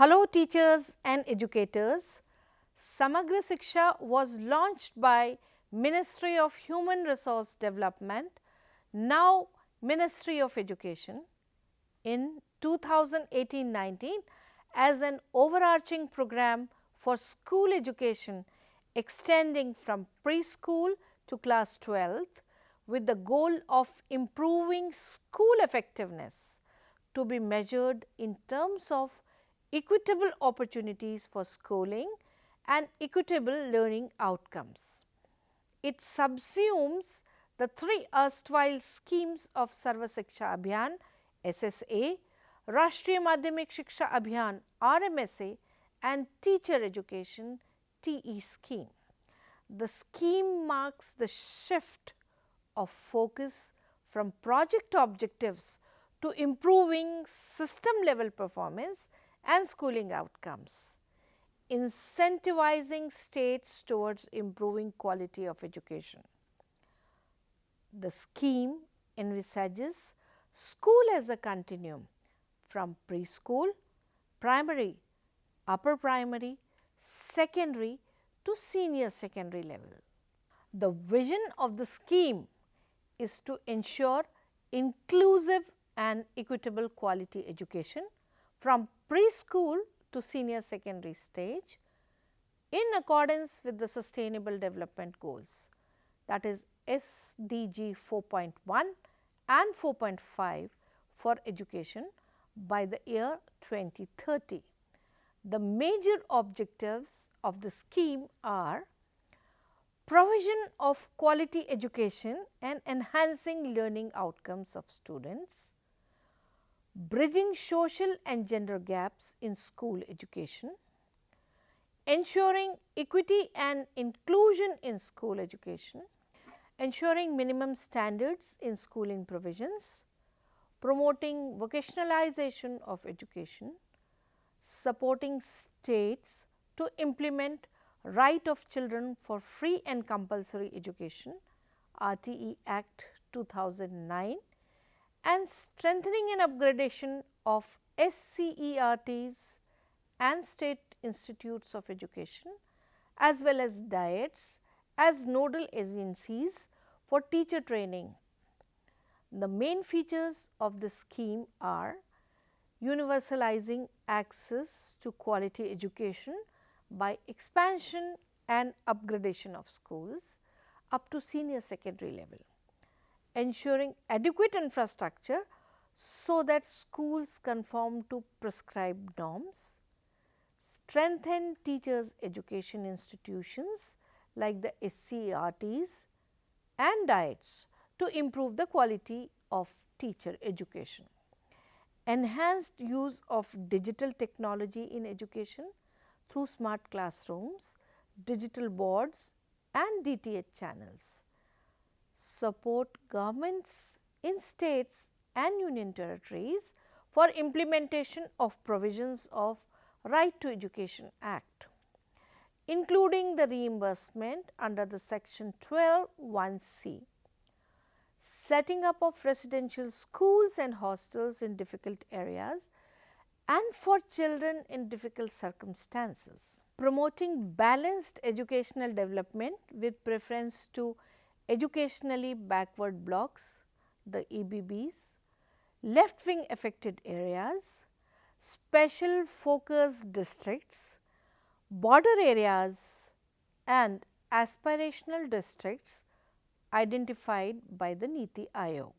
Hello teachers and educators. Samagra Shiksha was launched by Ministry of Human Resource Development, now Ministry of Education, in 2018-19 as an overarching program for school education extending from preschool to class 12th with the goal of improving school effectiveness to be measured in terms of equitable opportunities for schooling and equitable learning outcomes. It subsumes the three erstwhile schemes of Sarva Shiksha Abhiyan SSA, Rashtriya Madhyamik Shiksha Abhiyan RMSA and Teacher Education TE scheme. The scheme marks the shift of focus from project objectives to improving system level performance and schooling outcomes, incentivizing states towards improving quality of education. The scheme envisages school as a continuum from preschool, primary, upper primary, secondary to senior secondary level. The vision of the scheme is to ensure inclusive and equitable quality education from preschool to senior secondary stage in accordance with the Sustainable Development Goals, that is SDG 4.1 and 4.5 for education by the year 2030. The major objectives of the scheme are provision of quality education and enhancing learning outcomes of students, bridging social and gender gaps in school education, ensuring equity and inclusion in school education, ensuring minimum standards in schooling provisions, promoting vocationalization of education, supporting states to implement right of children for free and compulsory education RTE Act 2009 and strengthening and upgradation of SCERTs and state institutes of education as well as DIETs as nodal agencies for teacher training. The main features of the scheme are universalizing access to quality education by expansion and upgradation of schools up to senior secondary level, ensuring adequate infrastructure so that schools conform to prescribed norms, strengthen teachers' education institutions like the SCERTs and DIETs to improve the quality of teacher education, enhanced use of digital technology in education through smart classrooms, digital boards and DTH channels, support governments in states and union territories for implementation of provisions of Right to Education Act, including the reimbursement under the section 12(1)(c), setting up of residential schools and hostels in difficult areas and for children in difficult circumstances, promoting balanced educational development with preference to educationally backward blocks, the EBBs, left wing affected areas, special focus districts, border areas and aspirational districts identified by the Niti Aayog.